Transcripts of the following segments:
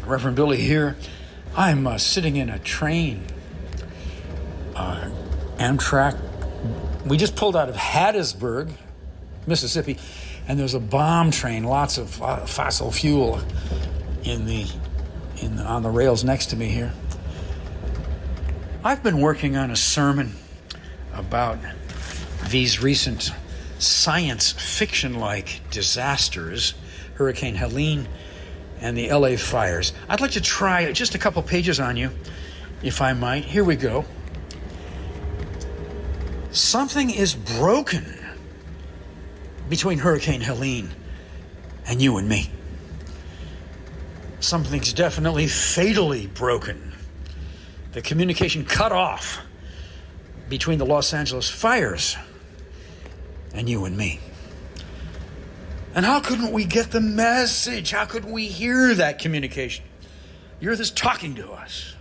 Reverend Billy here. I'm sitting in a train, Amtrak. We just pulled out of Hattiesburg, Mississippi, and there's a bomb train, lots of fossil fuel on the rails next to me here. I've been working on a sermon about these recent science fiction-like disasters, Hurricane Helene and the LA fires. I'd like to try just a couple pages on you, if I might. Here we go. Something is broken between Hurricane Helene and you and me. Something's definitely fatally broken. The communication cut off between the Los Angeles fires and you and me. And how couldn't we get the message? How could we hear that communication? The earth is talking to us.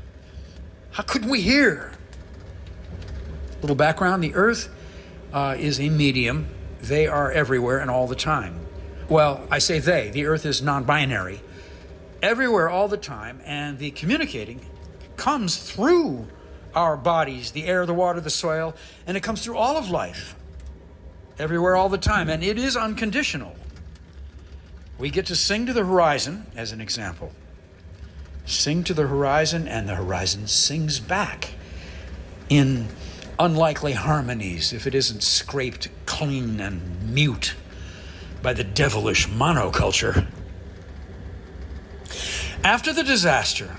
How couldn't we hear? Little background, the earth is a medium. They are everywhere and all the time. Well, I say they. The earth is non-binary. Everywhere all the time, and the communicating comes through our bodies, the air, the water, the soil, and it comes through all of life. Everywhere all the time, and it is unconditional. We get to sing to the horizon, as an example. Sing to the horizon, and the horizon sings back in unlikely harmonies if it isn't scraped clean and mute by the devilish monoculture. After disaster,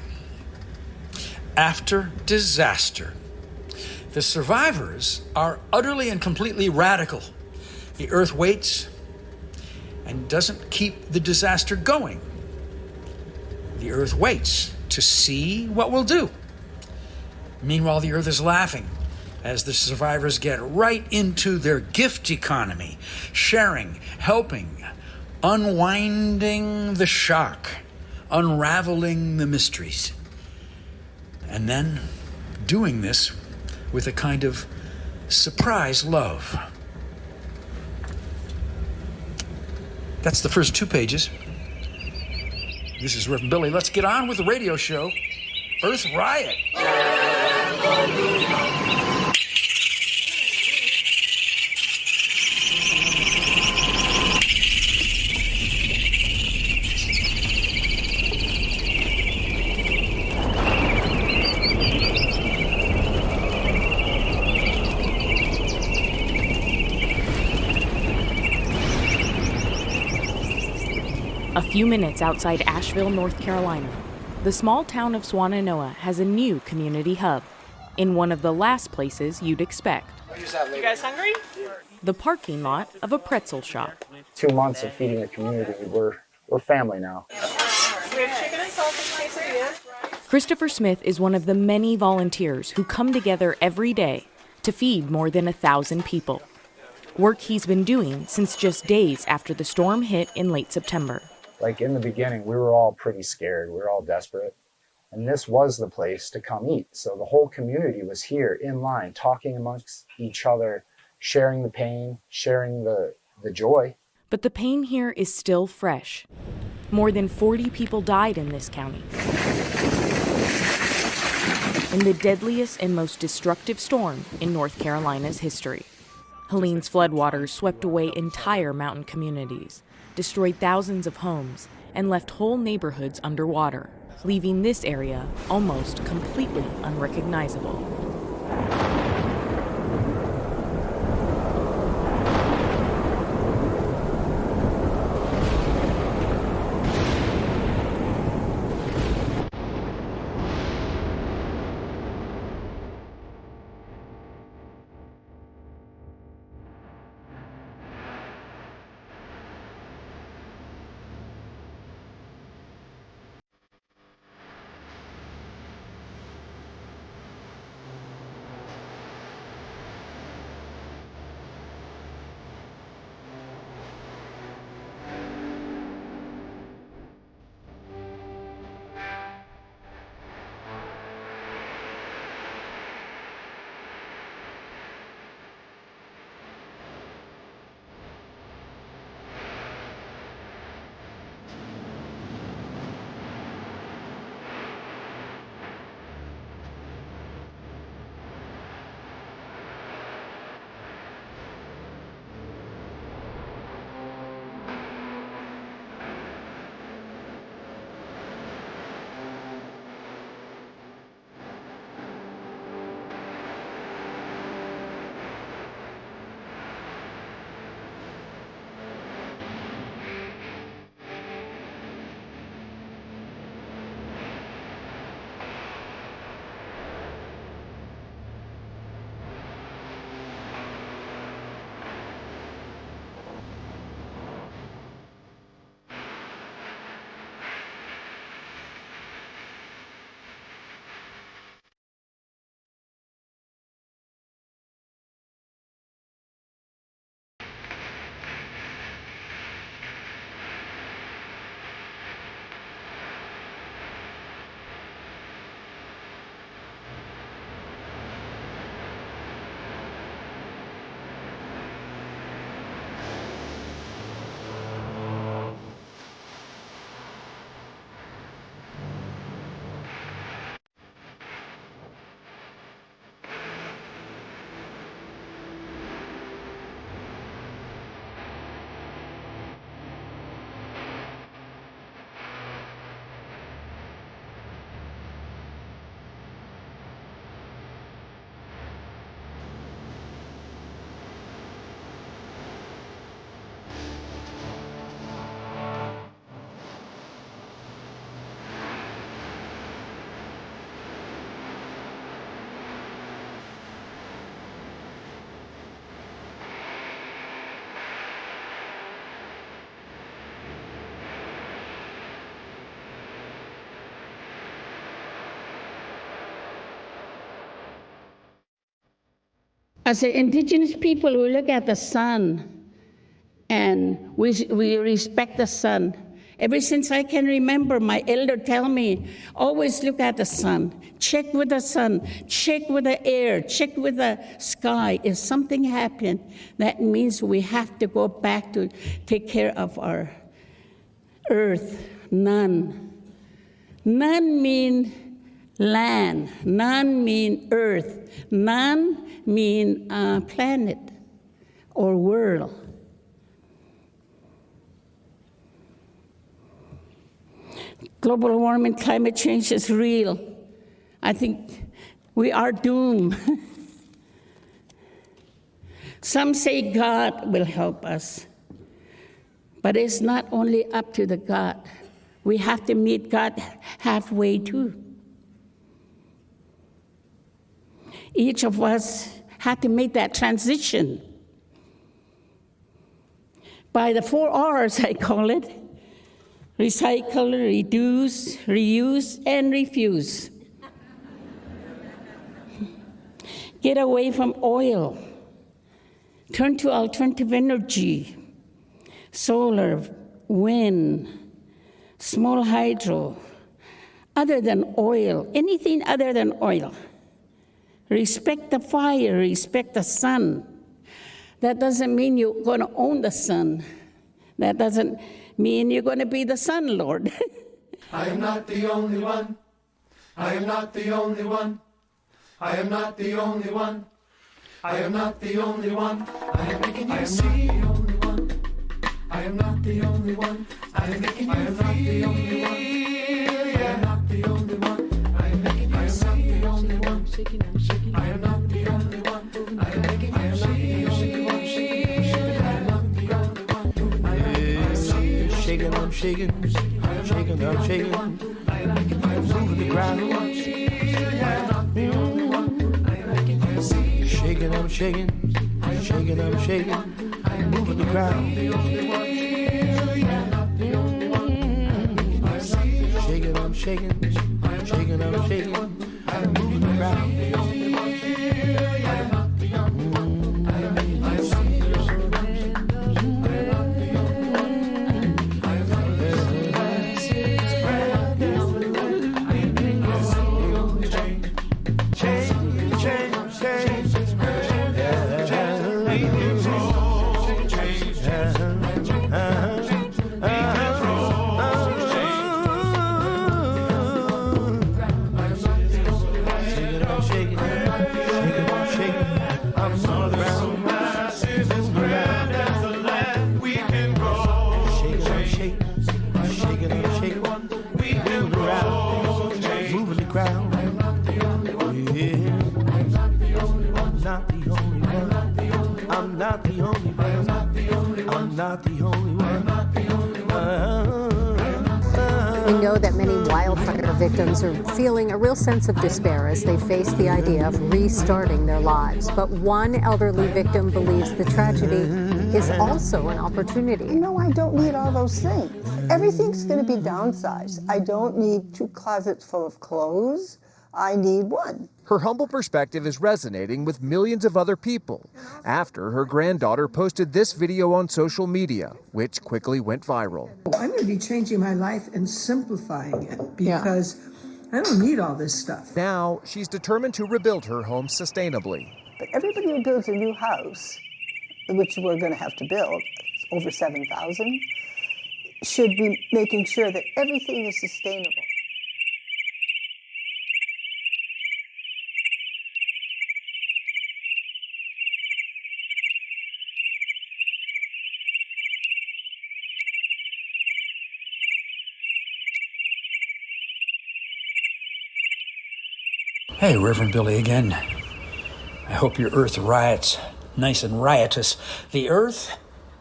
the survivors are utterly and completely radical. The earth waits and doesn't keep the disaster going. The earth waits to see what we'll do. Meanwhile, the earth is laughing as the survivors get right into their gift economy, sharing, helping, unwinding the shock, unraveling the mysteries, and then doing this with a kind of surprise love. That's the first 2 pages. This is Reverend Billy. Let's get on with the radio show, Earth Riot. A few minutes outside Asheville, North Carolina, the small town of Swannanoa has a new community hub in one of the last places you'd expect. You guys hungry? The parking lot of a pretzel shop. 2 months of feeding the community. We're family now. We have chicken and sausage quesadilla. Christopher Smith is one of the many volunteers who come together every day to feed more than 1,000 people. Work he's been doing since just days after the storm hit in late September. Like in the beginning, we were all pretty scared. We were all desperate. And this was the place to come eat. So the whole community was here in line, talking amongst each other, sharing the pain, sharing the joy. But the pain here is still fresh. More than 40 people died in this county in the deadliest and most destructive storm in North Carolina's history. Helene's floodwaters swept away entire mountain communities, destroyed thousands of homes, and left whole neighborhoods underwater, leaving this area almost completely unrecognizable. As an indigenous people, we look at the sun and we respect the sun. Ever since I can remember, my elder tell me, always look at the sun. Check with the sun, check with the air, check with the sky. If something happened, that means we have to go back to take care of our earth. None mean land. None mean earth. None mean planet or world. Global warming, climate change is real. I think we are doomed. Some say God will help us, but it's not only up to the God. We have to meet God halfway too. Each of us had to make that transition. By the 4 R's, I call it: recycle, reduce, reuse, and refuse. Get away from oil. Turn to alternative energy, solar, wind, small hydro, other than oil, anything other than oil. Respect the fire, respect the sun. That doesn't mean you're going to own the sun. That doesn't mean you're going to be the sun lord. I am not the only one. I am not the only one. I am not the only one. I am not the only one. I am making you see. I am not the only one. I am making you feel. I am not the only one. I am making you see. I am not the only one. I am not the only one. I am making you see. I am not the only one. I am shaking, I'm shaking, shaking, I'm shaking. I'm moving the ground. I am not the only one. I am making you see. Shaking, I'm shaking, shaking, I'm shaking. I'm moving the ground. Shaking, I'm shaking, shaking, I'm shaking. I'm moving the ground. We know that many wildfire victims are feeling a real sense of despair as they face the idea of restarting their lives. But one elderly victim believes the tragedy is also an opportunity. No, I don't need all those things. Everything's going to be downsized. I don't need 2 closets full of clothes. I need 1. Her humble perspective is resonating with millions of other people after her granddaughter posted this video on social media, which quickly went viral. I'm going to be changing my life and simplifying it because I don't need all this stuff. Now she's determined to rebuild her home sustainably. But everybody who builds a new house, which we're going to have to build, over 7,000, should be making sure that everything is sustainable. Hey, Reverend Billy again. I hope your earth riots nice and riotous. The earth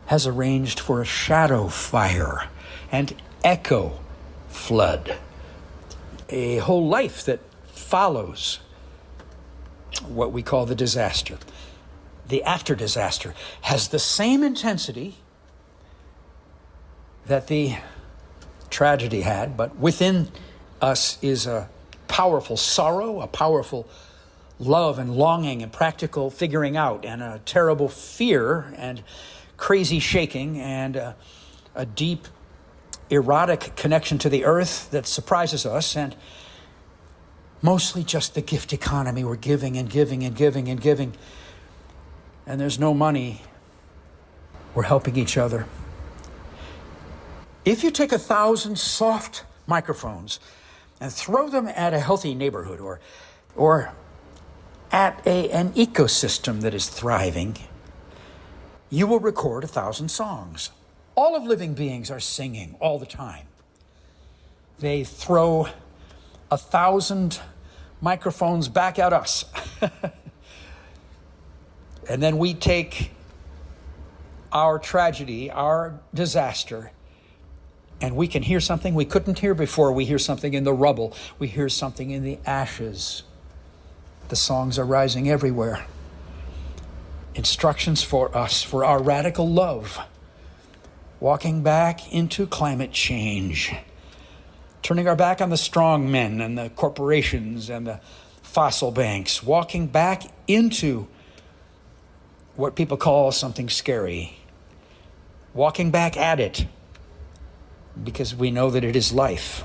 has arranged for a shadow fire and echo flood, a whole life that follows what we call the disaster. The after disaster has the same intensity that the tragedy had, but within us is a powerful sorrow, a powerful love and longing and practical figuring out and a terrible fear and crazy shaking and a deep erotic connection to the earth that surprises us, and mostly just the gift economy. We're giving and giving and giving and giving, and there's no money. We're helping each other. If you take 1,000 soft microphones and throw them at a healthy neighborhood or at an ecosystem that is thriving, you will record 1,000 songs. All of living beings are singing all the time. They throw 1,000 microphones back at us. And then we take our tragedy, our disaster, and we can hear something we couldn't hear before. We hear something in the rubble. We hear something in the ashes. The songs are rising everywhere. Instructions for us, for our radical love. Walking back into climate change. Turning our back on the strong men and the corporations and the fossil banks. Walking back into what people call something scary. Walking back at it. Because we know that it is life.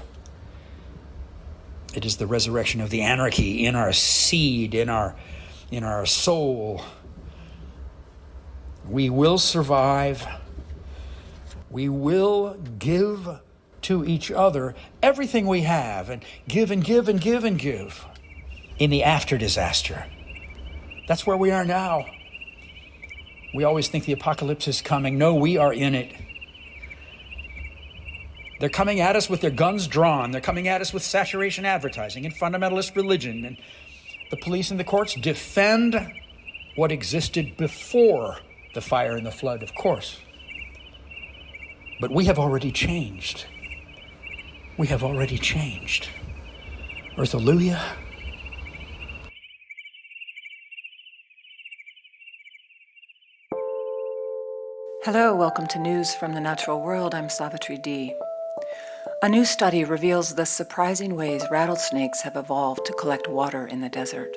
It is the resurrection of the anarchy in our seed, in our soul. We will survive. We will give to each other everything we have, and give and give and give and give in the after disaster. That's where we are now. We always think the apocalypse is coming. No, we are in it. They're coming at us with their guns drawn. They're coming at us with saturation advertising and fundamentalist religion. And the police and the courts defend what existed before the fire and the flood, of course. But we have already changed. We have already changed. Earth-alleluia. Hello, welcome to News from the Natural World. I'm Savitri D. A new study reveals the surprising ways rattlesnakes have evolved to collect water in the desert.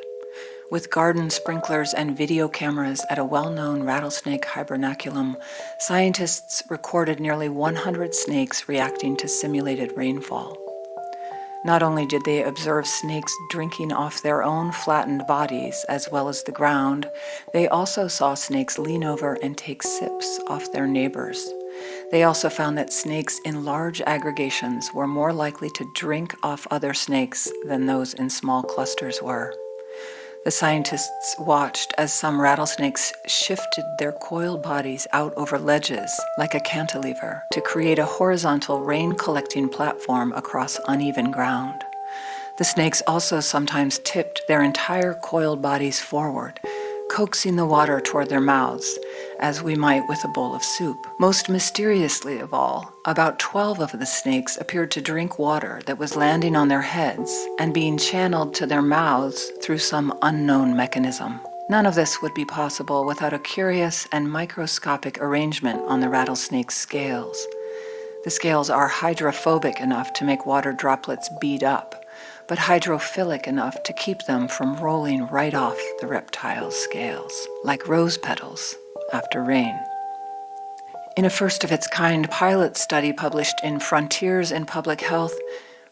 With garden sprinklers and video cameras at a well-known rattlesnake hibernaculum, scientists recorded nearly 100 snakes reacting to simulated rainfall. Not only did they observe snakes drinking off their own flattened bodies as well as the ground, they also saw snakes lean over and take sips off their neighbors. They also found that snakes in large aggregations were more likely to drink off other snakes than those in small clusters were. The scientists watched as some rattlesnakes shifted their coiled bodies out over ledges like a cantilever to create a horizontal rain-collecting platform across uneven ground. The snakes also sometimes tipped their entire coiled bodies forward, coaxing the water toward their mouths, as we might with a bowl of soup. Most mysteriously of all, about 12 of the snakes appeared to drink water that was landing on their heads and being channeled to their mouths through some unknown mechanism. None of this would be possible without a curious and microscopic arrangement on the rattlesnake's scales. The scales are hydrophobic enough to make water droplets bead up, but hydrophilic enough to keep them from rolling right off the reptile's scales, like rose petals after rain. In a first-of-its-kind pilot study published in Frontiers in Public Health,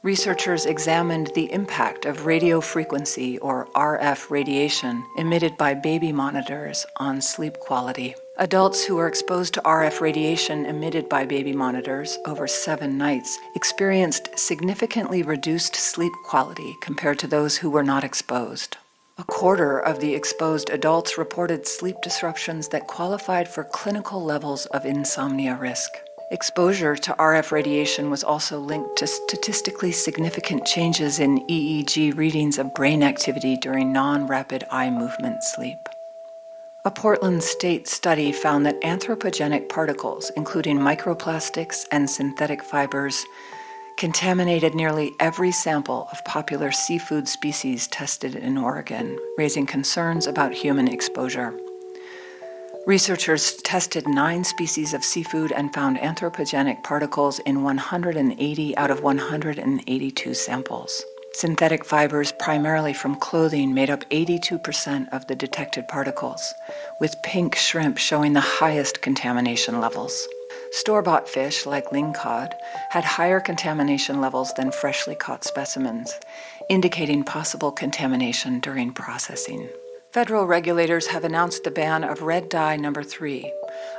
researchers examined the impact of radio frequency, or RF radiation, emitted by baby monitors on sleep quality. Adults who were exposed to RF radiation emitted by baby monitors over 7 nights experienced significantly reduced sleep quality compared to those who were not exposed. A quarter of the exposed adults reported sleep disruptions that qualified for clinical levels of insomnia risk. Exposure to RF radiation was also linked to statistically significant changes in EEG readings of brain activity during non-rapid eye movement sleep. A Portland State study found that anthropogenic particles, including microplastics and synthetic fibers, contaminated nearly every sample of popular seafood species tested in Oregon, raising concerns about human exposure. Researchers tested 9 species of seafood and found anthropogenic particles in 180 out of 182 samples. Synthetic fibers, primarily from clothing, made up 82% of the detected particles, with pink shrimp showing the highest contamination levels. Store-bought fish, like lingcod, had higher contamination levels than freshly caught specimens, indicating possible contamination during processing. Federal regulators have announced the ban of red dye number 3,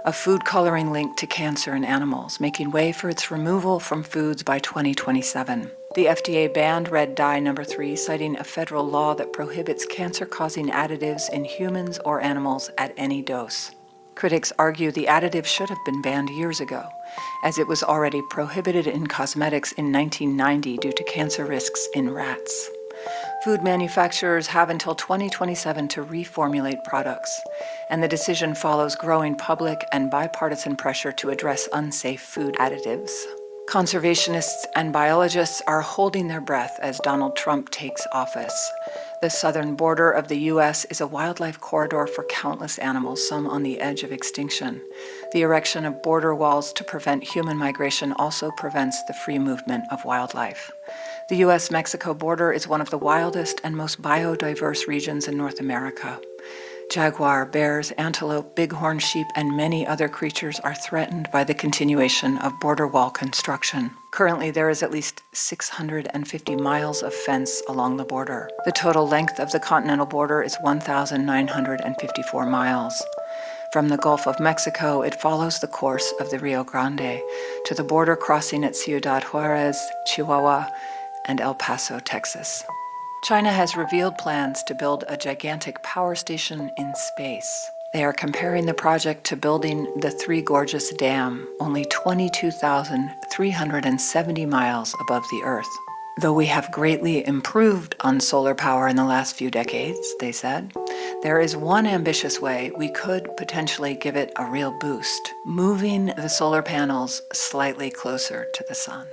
a food coloring linked to cancer in animals, making way for its removal from foods by 2027. The FDA banned red dye number 3, citing a federal law that prohibits cancer-causing additives in humans or animals at any dose. Critics argue the additive should have been banned years ago, as it was already prohibited in cosmetics in 1990 due to cancer risks in rats. Food manufacturers have until 2027 to reformulate products, and the decision follows growing public and bipartisan pressure to address unsafe food additives. Conservationists and biologists are holding their breath as Donald Trump takes office. The southern border of the U.S. is a wildlife corridor for countless animals, some on the edge of extinction. The erection of border walls to prevent human migration also prevents the free movement of wildlife. The U.S.-Mexico border is one of the wildest and most biodiverse regions in North America. Jaguar, bears, antelope, bighorn sheep, and many other creatures are threatened by the continuation of border wall construction. Currently, there is at least 650 miles of fence along the border. The total length of the continental border is 1,954 miles. From the Gulf of Mexico, it follows the course of the Rio Grande to the border crossing at Ciudad Juarez, Chihuahua, and El Paso, Texas. China has revealed plans to build a gigantic power station in space. They are comparing the project to building the Three Gorges Dam, only 22,370 miles above the Earth. Though we have greatly improved on solar power in the last few decades, they said, there is one ambitious way we could potentially give it a real boost: moving the solar panels slightly closer to the sun.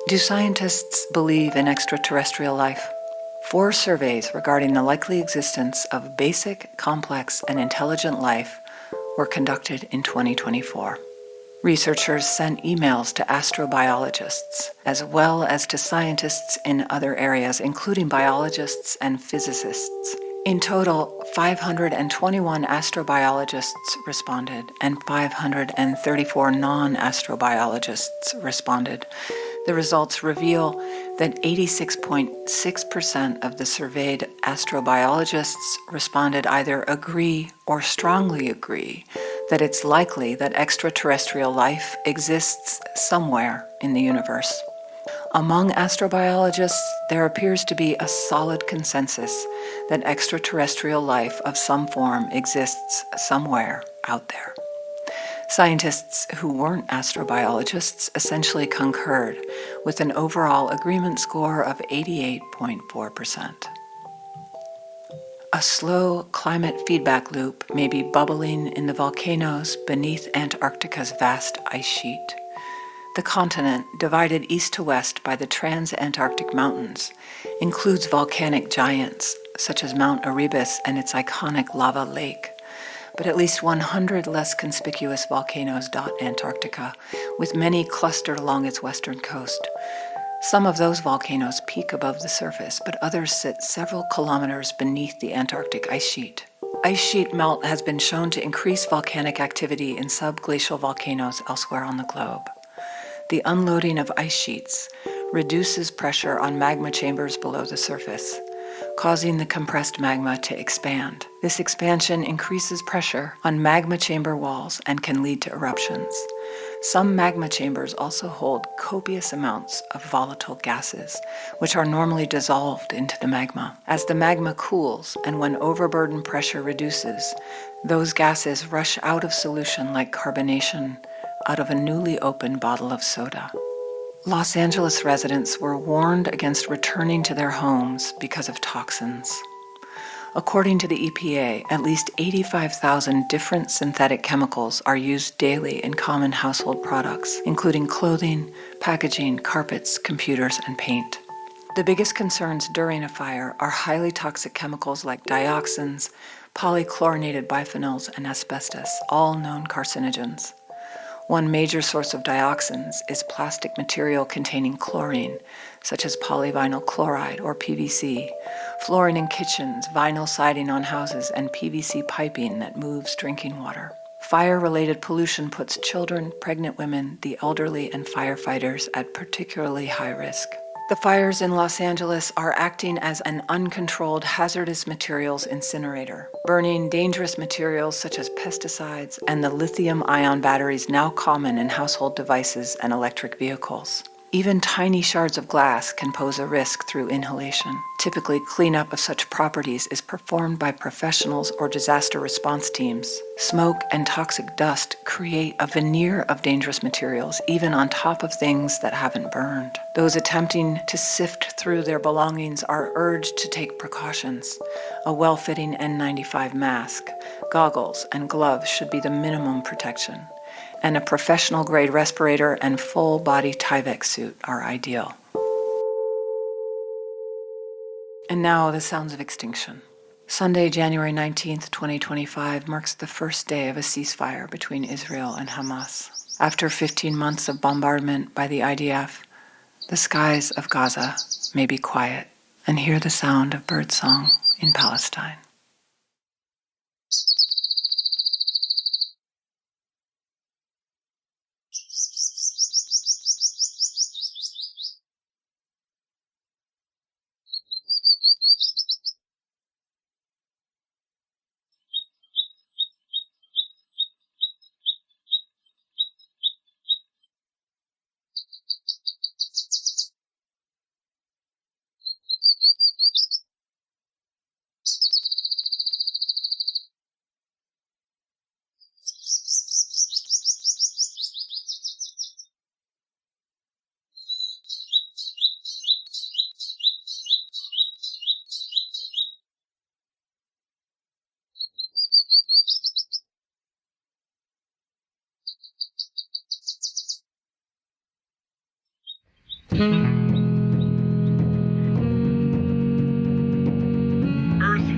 Do scientists believe in extraterrestrial life? 4 surveys regarding the likely existence of basic, complex, and intelligent life were conducted in 2024. Researchers sent emails to astrobiologists, as well as to scientists in other areas, including biologists and physicists. In total, 521 astrobiologists responded, and 534 non-astrobiologists responded. The results reveal that 86.6% of the surveyed astrobiologists responded either agree or strongly agree that it's likely that extraterrestrial life exists somewhere in the universe. Among astrobiologists, there appears to be a solid consensus that extraterrestrial life of some form exists somewhere out there. Scientists who weren't astrobiologists essentially concurred, with an overall agreement score of 88.4%. A slow climate feedback loop may be bubbling in the volcanoes beneath Antarctica's vast ice sheet. The continent, divided east to west by the Transantarctic Mountains, includes volcanic giants such as Mount Erebus and its iconic lava lake. But at least 100 less conspicuous volcanoes dot Antarctica, with many clustered along its western coast. Some of those volcanoes peak above the surface, but others sit several kilometers beneath the Antarctic ice sheet. Ice sheet melt has been shown to increase volcanic activity in subglacial volcanoes elsewhere on the globe. The unloading of ice sheets reduces pressure on magma chambers below the surface, causing the compressed magma to expand. This expansion increases pressure on magma chamber walls and can lead to eruptions. Some magma chambers also hold copious amounts of volatile gases, which are normally dissolved into the magma. As the magma cools and when overburden pressure reduces, those gases rush out of solution like carbonation out of a newly opened bottle of soda. Los Angeles residents were warned against returning to their homes because of toxins. According to the EPA, at least 85,000 different synthetic chemicals are used daily in common household products, including clothing, packaging, carpets, computers, and paint. The biggest concerns during a fire are highly toxic chemicals like dioxins, polychlorinated biphenyls, and asbestos, all known carcinogens. One major source of dioxins is plastic material containing chlorine, such as polyvinyl chloride or PVC, flooring in kitchens, vinyl siding on houses, and PVC piping that moves drinking water. Fire-related pollution puts children, pregnant women, the elderly, and firefighters at particularly high risk. The fires in Los Angeles are acting as an uncontrolled hazardous materials incinerator, burning dangerous materials such as pesticides and the lithium-ion batteries now common in household devices and electric vehicles. Even tiny shards of glass can pose a risk through inhalation. Typically, cleanup of such properties is performed by professionals or disaster response teams. Smoke and toxic dust create a veneer of dangerous materials, even on top of things that haven't burned. Those attempting to sift through their belongings are urged to take precautions. A well-fitting N95 mask, goggles, and gloves should be the minimum protection, and a professional-grade respirator and full-body Tyvek suit are ideal. And now the sounds of extinction. Sunday, January 19th, 2025, marks the first day of a ceasefire between Israel and Hamas. After 15 months of bombardment by the IDF, the skies of Gaza may be quiet, and hear the sound of birdsong in Palestine.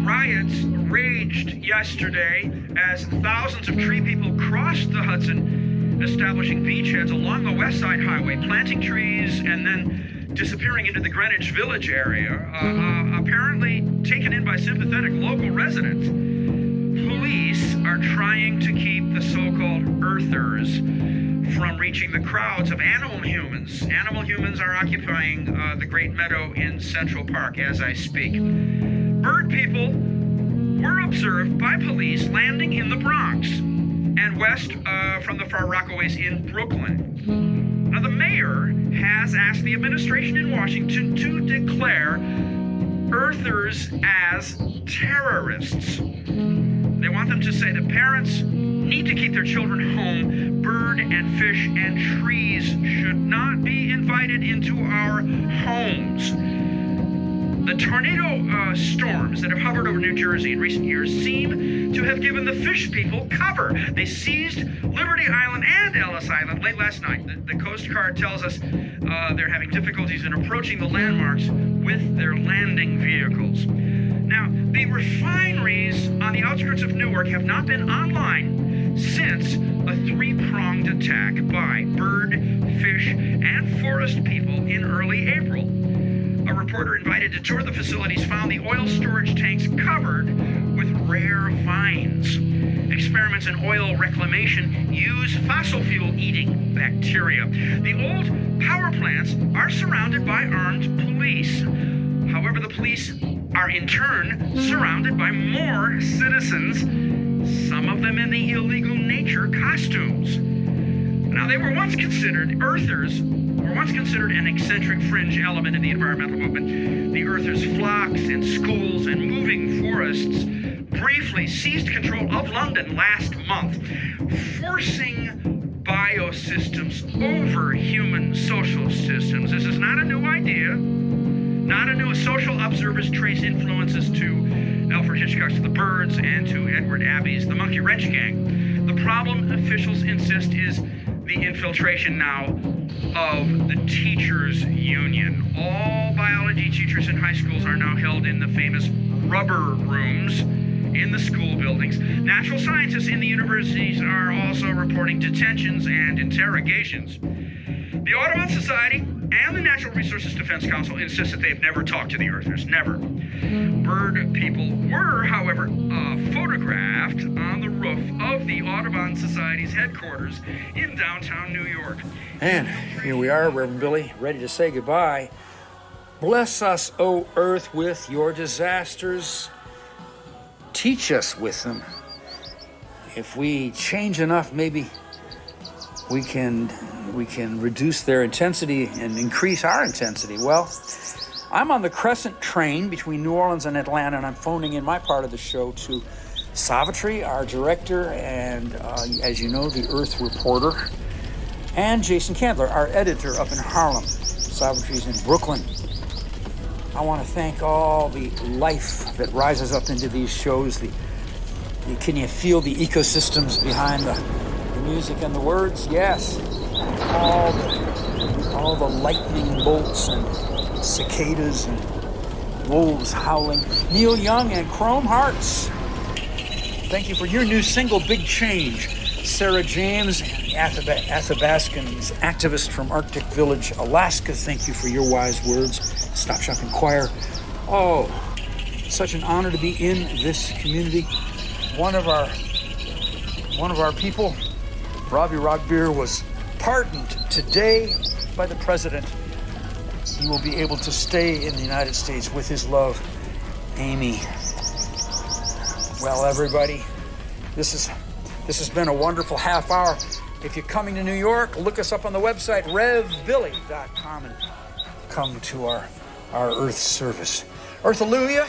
Riots raged yesterday as thousands of tree people crossed the Hudson, establishing beachheads along the West Side Highway, planting trees and then disappearing into the Greenwich Village area, apparently taken in by sympathetic local residents. Police are trying to keep the so-called earthers from reaching the crowds of animal humans. Animal humans are occupying the Great Meadow in Central Park as I speak. Bird people were observed by police landing in the Bronx and west from the Far Rockaways in Brooklyn. Now, the mayor has asked the administration in Washington to declare earthers as terrorists. They want them to say that parents need to keep their children home. Bird and fish and trees should not be invited into our homes. The tornado storms that have hovered over New Jersey in recent years seem to have given the fish people cover. They seized Liberty Island and Ellis Island late last night. The Coast Guard tells us they're having difficulties in approaching the landmarks with their landing vehicles. Now, the refineries on the outskirts of Newark have not been online since a three-pronged attack by bird, fish, and forest people in early April. A reporter invited to tour the facilities found the oil storage tanks covered with rare vines. Experiments in oil reclamation use fossil fuel-eating bacteria. The old power plants are surrounded by armed police. However, the police are in turn surrounded by more citizens, some of them in the illegal nature costumes. Now, they were once considered earthers, were once considered an eccentric fringe element in the environmental movement. The earthers' flocks in schools and moving forests briefly seized control of London last month, forcing biosystems over human social systems. This is not a new idea, not a new. Social observers trace influences to Alfred Hitchcock's The Birds and to Edward Abbey's The Monkey Wrench Gang. The problem, officials insist, is the infiltration now of the teachers' union. All biology teachers in high schools are now held in the famous rubber rooms in the school buildings. Natural scientists in the universities are also reporting detentions and interrogations. The Audubon Society and the Natural Resources Defense Council insist that they've never talked to the Earthers, never. Bird people were, however, photographed on the roof of the Audubon Society's headquarters in downtown New York. And here we are, Reverend Billy, ready to say goodbye. Bless us, O Earth, with your disasters. Teach us with them. If we change enough, maybe we can reduce their intensity and increase our intensity. Well, I'm on the Crescent train between New Orleans and Atlanta, and I'm phoning in my part of the show to Savitri, our director, and as you know, the Earth reporter, and Jason Candler, our editor up in Harlem. Savitri's in Brooklyn. I want to thank all the life that rises up into these shows. Can you feel the ecosystems behind the music and the words? Yes. All the lightning bolts and cicadas and wolves howling. Neil Young and Chrome Hearts. Thank you for your new single, Big Change. Sarah James, Athabascan's activist from Arctic Village, Alaska. Thank you for your wise words. Stop Shopping Choir. Oh, such an honor to be in this community. One of our people, Ravi Ragbir, was pardoned today by the president. He will be able to stay in the United States with his love, Amy. Well, everybody, this has been a wonderful half hour. If you're coming to New York, look us up on the website, revbilly.com, and come to our Earth service. Earth-alleluia.